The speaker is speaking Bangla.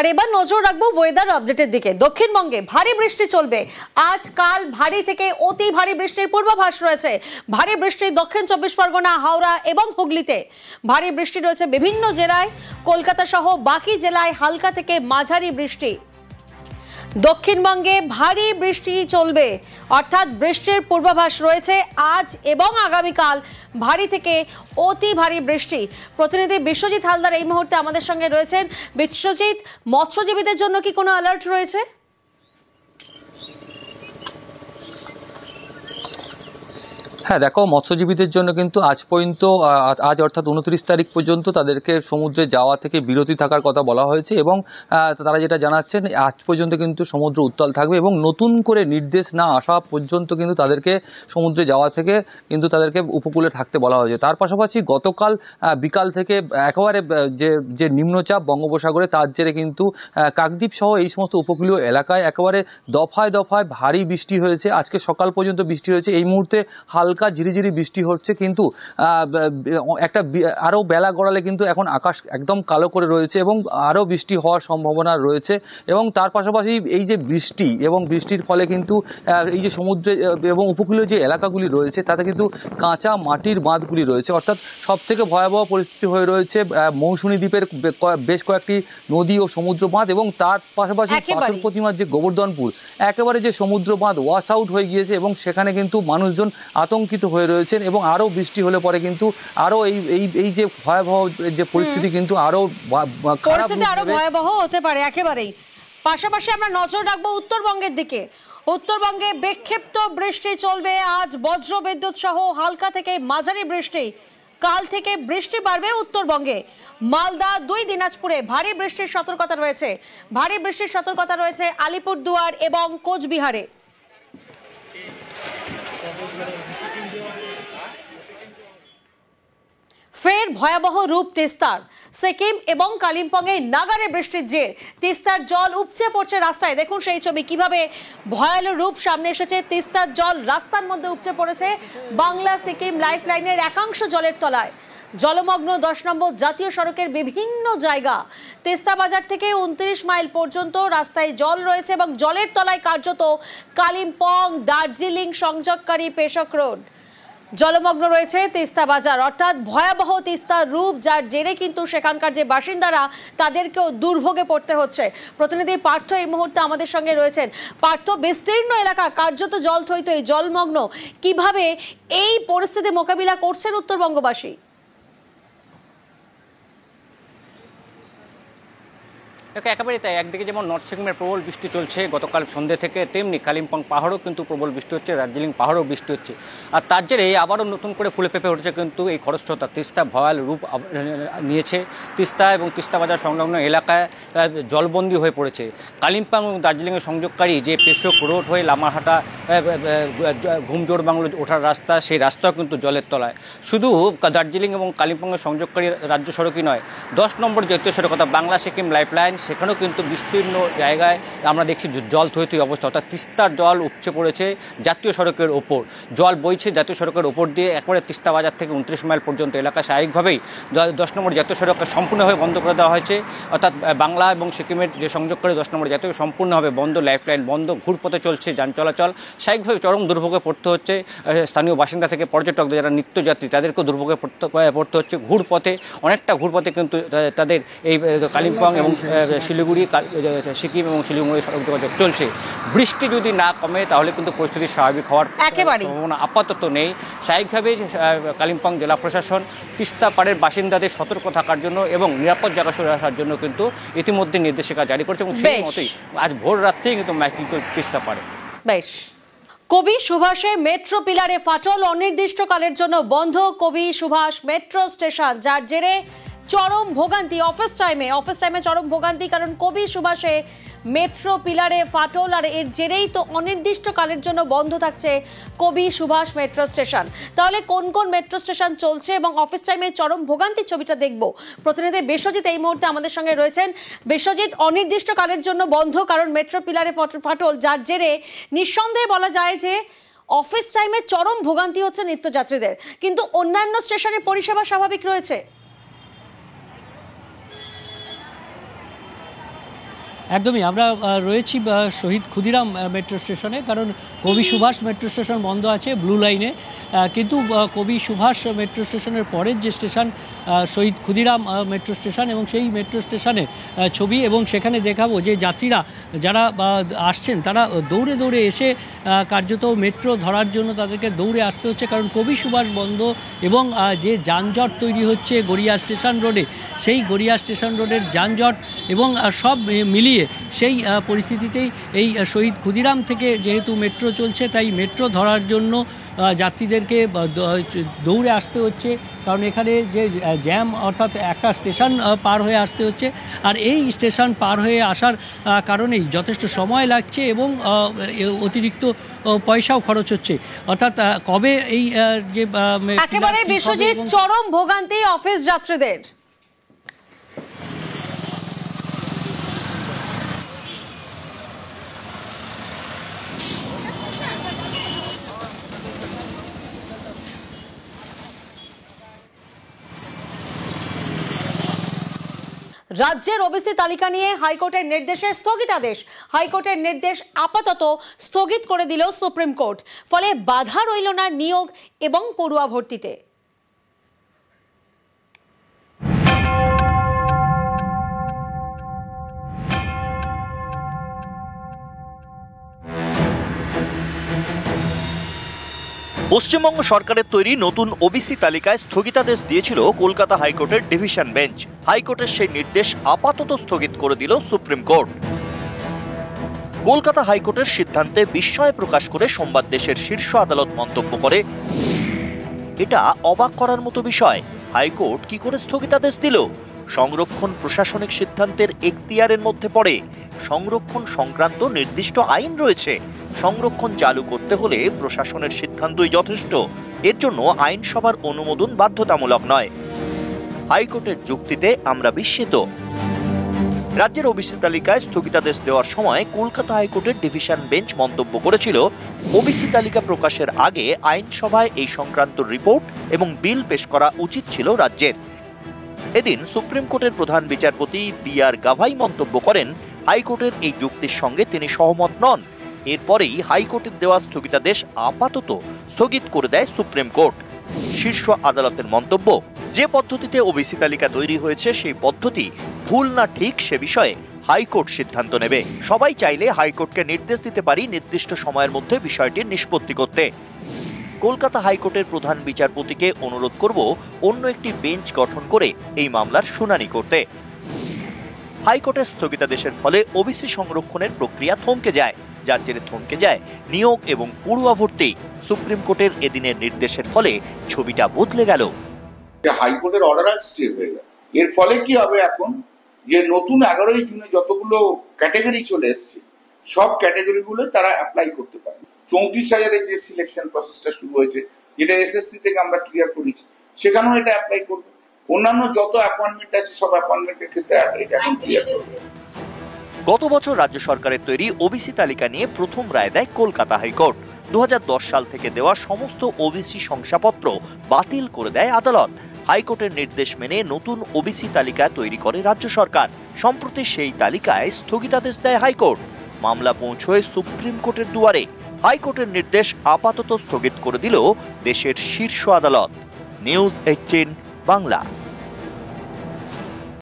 আর এবার নজর রাখবো ওয়েদার আপডেটের দিকে। দক্ষিণবঙ্গে ভারী বৃষ্টি চলবে। আজ কাল ভারী থেকে অতি ভারী বৃষ্টির পূর্বাভাস রয়েছে। ভারী বৃষ্টি দক্ষিণ চব্বিশ পরগনা, হাওড়া এবং হুগলিতে ভারী বৃষ্টি রয়েছে বিভিন্ন জেলায়। কলকাতা সহ বাকি জেলায় হালকা থেকে মাঝারি বৃষ্টি। দক্ষিণবঙ্গে ভারী বৃষ্টি চলবে, অর্থাৎ বৃষ্টির পূর্বাভাস রয়েছে আজ এবং আগামীকাল। ভারী থেকে অতি ভারী বৃষ্টি। প্রতিনিধি বিশ্বজিৎ হালদার এই মুহূর্তে আমাদের সঙ্গে রয়েছেন। বিশ্বজিৎ, মৎস্যজীবীদের জন্য কি কোনো অ্যালার্ট রয়েছে? হ্যাঁ দেখো, মৎস্যজীবীদের জন্য কিন্তু আজ পর্যন্ত আজ অর্থাৎ 29 তারিখ পর্যন্ত তাদেরকে সমুদ্রে যাওয়া থেকে বিরতি থাকার কথা বলা হয়েছে এবং তারা যেটা জানাচ্ছেন আজ পর্যন্ত কিন্তু সমুদ্র উত্তাল থাকবে এবং নতুন করে নির্দেশ না আসা পর্যন্ত কিন্তু তাদেরকে সমুদ্রে যাওয়া থেকে কিন্তু তাদেরকে উপকূলে থাকতে বলা হয়েছে। তার পাশাপাশি গতকাল বিকাল থেকে একেবারে যে নিম্নচাপ বঙ্গোপসাগরে তার জেরে কিন্তু কাকদ্বীপ সহ এই সমস্ত উপকূলীয় এলাকায় একেবারে দফায় দফায় ভারী বৃষ্টি হয়েছে। আজকে সকাল পর্যন্ত বৃষ্টি হয়েছে। এই মুহূর্তে হালকা ঝিরিঝিরি বৃষ্টি হচ্ছে, কিন্তু একটা আরও বেলা গড়ালে কিন্তু এখন আকাশ একদম কালো করে রয়েছে এবং আরও বৃষ্টি হওয়ার সম্ভাবনা রয়েছে। এবং তার পাশাপাশি এই যে বৃষ্টি এবং বৃষ্টির ফলে কিন্তু এই যে সমুদ্রে এবং উপকূলীয় যে এলাকাগুলি রয়েছে তাতে কিন্তু কাঁচা মাটির বাঁধগুলি রয়েছে, অর্থাৎ সবথেকে ভয়াবহ পরিস্থিতি হয়ে রয়েছে মৌসুমী দ্বীপের বেশ কয়েকটি নদী ও সমুদ্র বাঁধ এবং তার পাশাপাশি পাথর প্রতিমার যে গোবর্ধনপুর একেবারে যে সমুদ্র বাঁধ ওয়াশ আউট হয়ে গিয়েছে এবং সেখানে কিন্তু মানুষজন আতঙ্কিত হয়ে রয়েছেন এবং আরও বৃষ্টি হলে পরে কিন্তু আরও এই যে ভয়াবহ যে পরিস্থিতি কিন্তু আরও ভয়াবহ হতে পারে একেবারেই। পাশাপাশি আমরা নজর রাখবো উত্তরবঙ্গের দিকে। উত্তরবঙ্গে বিক্ষিপ্ত বৃষ্টি চলবে আজ, বজ্র বিদ্যুৎ সহ হালকা থেকে মাঝারি বৃষ্টি। কাল থেকে বৃষ্টি বাড়বে উত্তরবঙ্গে। মালদা, 2 দিনাজপুরে ভারী বৃষ্টির সতর্কতা রয়েছে। ভারী বৃষ্টির সতর্কতা রয়েছে আলিপুরদুয়ার এবং কোচবিহারে। ফের ভয়াবহ রূপ তিস্তার। সিকিম এবং কালিম্পংয়ে নাগারে বৃষ্টির জের। তিস্তার জল উপচে পড়ছে রাস্তায়। দেখুন সেই ছবি, কিভাবে ভয়াল রূপ সামনে এসেছে। তিস্তার জল রাস্তার মধ্যে উপচে পড়েছে। বাংলা সিকিম লাইফ লাইনের একাংশ জলের তলায়। জলমগ্ন 10 নম্বর জাতীয় সড়কের বিভিন্ন জায়গা। তিস্তা বাজার থেকে 29 মাইল পর্যন্ত রাস্তায় জল রয়েছে এবং জলের তলায় কার্যত কালিম্পং দার্জিলিং সংযোগকারী পেশক রোড। জলমগ্ন রয়েছে তিস্তা বাজার, অর্থাৎ ভয়াবহ তিস্তার রূপ, যার জেরে কিন্তু সেখানকার যে বাসিন্দারা তাদেরকেও দুর্ভোগে পড়তে হচ্ছে। প্রতিনিধি পার্থ এই মুহূর্তে আমাদের সঙ্গে রয়েছেন। পার্থ, বিস্তীর্ণ এলাকা কার্যত জল থইথই, জলমগ্ন। কিভাবে এই পরিস্থিতি মোকাবিলা করছেন উত্তরবঙ্গবাসী? একেবারেই তাই। একদিকে যেমন নর্থ সিকিমের প্রবল বৃষ্টি চলছে গতকাল সন্ধ্যে থেকে, তেমনি কালিম্পং পাহাড়ও কিন্তু প্রবল বৃষ্টি হচ্ছে, দার্জিলিং পাহাড়ও বৃষ্টি হচ্ছে। আর তার জেরে আবারও নতুন করে ফুলে ফেঁপে উঠেছে কিন্তু এই খরস্রোতা। তিস্তা ভয়াল রূপ নিয়েছে। তিস্তা এবং তিস্তা বাজার সংলগ্ন এলাকায় জলবন্দী হয়ে পড়েছে। কালিম্পং এবং দার্জিলিংয়ের সংযোগকারী যে পেশক রোড হয়ে লামারহাটা ঘুমজোড় বাংলো ওঠার রাস্তা, সেই রাস্তাও কিন্তু জলের তলায়। শুধু দার্জিলিং এবং কালিম্পংয়ের সংযোগকারী রাজ্য সড়কই নয়, 10 নম্বর জাতীয় সড়ক অর্থাৎ বাংলা সিকিম লাইফ লাইন, সেখানেও কিন্তু বিস্তীর্ণ জায়গায় আমরা দেখছি জল থই অবস্থা, অর্থাৎ তিস্তার জল উপচে পড়েছে জাতীয় সড়কের ওপর। জল বইছে জাতীয় সড়কের ওপর দিয়ে একবারে তিস্তা বাজার থেকে 29 মাইল পর্যন্ত এলাকা স্বাভাবিকভাবেই 10 নম্বর জাতীয় সড়ককে সম্পূর্ণভাবে বন্ধ করে দেওয়া হয়েছে। অর্থাৎ বাংলা এবং সিকিমের যে সংযোগ করে 10 নম্বর জাতীয় সম্পূর্ণভাবে বন্ধ, লাইফ লাইন বন্ধ, ঘুরপথে চলছে যান চলাচল। স্বাভাবিকভাবে চরম দুর্ভোগে পড়তে হচ্ছে স্থানীয় বাসিন্দা থেকে পর্যটকদের, যারা নিত্যযাত্রী তাদেরকেও দুর্ভোগে পড়তে হচ্ছে। ঘুরপথে অনেকটা ঘুরপথে কিন্তু তাদের এই কালিম্পং এবং শিলিগুড়ি, সিকিম এবং শিলিগুড়ি সড়ক যোগাযোগ চলছে। বৃষ্টি যদি না কমে তাহলে কিন্তু পরিস্থিতি স্বাভাবিক হওয়ার সম্ভাবনা আপাতত নেই। স্বাভাবিকভাবে কালিম্পং জেলা প্রশাসন তিস্তা পাড়ের বাসিন্দাদের সতর্ক থাকার জন্য এবং নিরাপদ জায়গা সরে আসার জন্য কিন্তু ইতিমধ্যে নির্দেশিকা জারি করেছে এবং সেই মতোই আজ ভোর রাত্রেই কিন্তু মাইকিং তিস্তা পাড়ে। বেশ। কবি সুভাষে মেট্রো পিলারে ফাটল, অনির্দিষ্টকালের জন্য বন্ধ কবি সুভাষ মেট্রো স্টেশন, যার জেরে চরম ভোগান্তি। অফিস টাইমে চরম ভোগান্তি, কারণ কবি সুভাষে মেট্রো পিলারে ফাটল, আর এর জেরেই তো অনির্দিষ্টকালের জন্য বন্ধ থাকছে কবি সুভাষ মেট্রো স্টেশন। তাহলে কোন কোন মেট্রো স্টেশন চলছে এবং অফিস টাইমে চরম ভোগান্তির ছবিটা দেখব। প্রতিনিধি বিশ্বজিৎ এই মুহূর্তে আমাদের সঙ্গে রয়েছেন। বিশ্বজিৎ, অনির্দিষ্টকালের জন্য বন্ধ কারণ মেট্রো পিলারে ফাটল, যার জেরে নিঃসন্দেহে বলা যায় যে অফিস টাইমে চরম ভোগান্তি হচ্ছে নিত্যযাত্রীদের, কিন্তু অন্যান্য স্টেশনের পরিষেবা স্বাভাবিক রয়েছে। একদমই আমরা রয়েছি শহীদ ক্ষুদিরাম মেট্রো স্টেশনে, কারণ কবি সুভাষ মেট্রো স্টেশন বন্ধ আছে ব্লু লাইনে, কিন্তু কবি সুভাষ মেট্রো স্টেশনের পরের যে স্টেশন শহীদ ক্ষুদিরাম মেট্রো স্টেশন, এবং সেই মেট্রো স্টেশনে ছবি, এবং সেখানে দেখাবো যে যাত্রীরা যারা আসছেন তারা দৌড়ে দৌড়ে এসে কার্যত মেট্রো ধরার জন্য তাদেরকে দৌড়ে আসতে হচ্ছে, কারণ কবি সুভাষ বন্ধ এবং যে যানজট তৈরি হচ্ছে গড়িয়া স্টেশন রোডে, সেই গড়িয়া স্টেশন রোডের যানজট এবং সব মিলিয়ে সেই পরিস্থিতিতেই এই শহীদ ক্ষুদিরাম থেকে যেহেতু মেট্রো চলছে, তাই মেট্রো ধরার জন্য যাত্রীদেরকে দৌড়ে আসতে হচ্ছে, কারণ এখানে যে জ্যাম, অর্থাৎ একটা স্টেশন পার হয়ে আসতে হচ্ছে, আর এই স্টেশন পার হয়ে আসার কারণেই যথেষ্ট সময় লাগছে এবং অতিরিক্ত পয়সাও খরচ হচ্ছে। অর্থাৎ কবে এই যে একেবারে বিশ্বজিৎ চরম ভোগান্তি অফিস যাত্রীদের। রাজ্যের ওবিসি তালিকা নিয়ে হাইকোর্টের নির্দেশে স্থগিতাদেশ। হাইকোর্টের নির্দেশ আপাতত স্থগিত করে দিল সুপ্রিম কোর্ট। ফলে বাধা রইল না নিয়োগ এবং পড়ুয়া ভর্তিতে। পশ্চিমবঙ্গ সরকারের তৈরি নতুন ওবিসি তালিকায় স্থগিতাদেশ দিয়েছিল কলকাতা হাইকোর্টের ডিভিশন বেঞ্চ। হাইকোর্টের সেই নির্দেশ আপাতত স্থগিত করে দিল সুপ্রিম কোর্ট। কলকাতা হাইকোর্টের সিদ্ধান্তে বিস্ময় প্রকাশ করে সোমবার দেশের শীর্ষ আদালত মন্তব্য করে, এটা অবাক করার মতো বিষয়, হাইকোর্ট কি করে স্থগিতাদেশ দিল? সংরক্ষণ প্রশাসনিক সিদ্ধান্তের এখতিয়ারের মধ্যে পড়ে। সংরক্ষণ সংক্রান্ত নির্দিষ্ট আইন রয়েছে। সংরক্ষণ চালু করতে হলে প্রশাসনের সিদ্ধান্তই যথেষ্ট। এর জন্য আইনসভার অনুমোদন বাধ্যতামূলক নয়। হাইকোর্টের যুক্তিতে আমরা বিস্মিত। রাজ্যের ওবিসি তালিকায় স্থগিতাদেশ দেওয়ার সময় কলকাতা হাইকোর্টের ডিভিশন বেঞ্চ মন্তব্য করেছিল, ওবিসি তালিকা প্রকাশের আগে আইনসভায় এই সংক্রান্ত রিপোর্ট এবং বিল পেশ করা উচিত ছিল রাজ্যের। এদিন সুপ্রিম কোর্টের প্রধান বিচারপতি বি.আর. গাভাই মন্তব্য করেন, হাইকোর্টের এই যুক্তির সঙ্গে তিনি সহমত নন। এরপরেই হাইকোর্টের দেওয়া স্থগিতাদেশ আপাতত স্থগিত করে দেয় সুপ্রিম কোর্ট। শীর্ষ আদালতের মন্তব্য, যে পদ্ধতিতে ওবিসি তালিকা তৈরি হয়েছে সেই পদ্ধতি ভুল না ঠিক সে বিষয়ে হাইকোর্ট সিদ্ধান্ত নেবে। সবাই চাইলে হাইকোর্টকে নির্দেশ দিতে পারি নির্দিষ্ট সময়ের মধ্যে বিষয়টির নিষ্পত্তি করতে। কলকাতা হাইকোর্টের প্রধান বিচারপতিকে অনুরোধ করব অন্য একটি বেঞ্চ গঠন করে এই মামলার শুনানি করতে। হাইকোর্টের স্থগিতাদেশের ফলে ওবিসি সংরক্ষণের প্রক্রিয়া থমকে যায়, যার জেরে থমকে যায় নিয়োগ এবং পড়ুয়া ভর্তি। সুপ্রিম কোর্টের এদিনের নির্দেশের ফলে ছবিটা বদলে গেল। হাইকোর্টের অর্ডার আজ স্টে হয়ে গেল। এর ফলে কি হবে এখন, যে নতুন 11ই জুনে যতগুলো ক্যাটাগরি চলে এসছে, সব ক্যাটাগরিগুলো তারা অ্যাপ্লাই করতে পারে। 34,000-এর যে সিলেকশন প্রসেসটা শুরু হয়েছে, যেটা এসএসসি থেকে আমরা ক্লিয়ার করেছি, সেখানেও এটা অ্যাপ্লাই করবে। অন্যান্য যত অ্যাপয়েন্টমেন্ট আছে সব অ্যাপয়েন্টমেন্টের ক্ষেত্রে এটা এখন ক্লিয়ার করবে। গত বছর রাজ্য সরকারের তৈরি ওবিসি তালিকা নিয়ে প্রথম রায় দেয় কলকাতা হাইকোর্ট। 2010 সাল থেকে দেওয়া সমস্ত ওবিসি শংসাপত্র বাতিল করে দেয় আদালত। হাইকোর্টের নির্দেশ মেনে নতুন ওবিসি তালিকা তৈরি করে রাজ্য সরকার। সম্প্রতি সেই তালিকায় স্থগিতাদেশ দেয় হাইকোর্ট। মামলা পৌঁছয় সুপ্রিম কোর্টের দুয়ারে। হাইকোর্টের নির্দেশ আপাতত স্থগিত করে দিল দেশের শীর্ষ আদালত। নিউজ 18 বাংলা।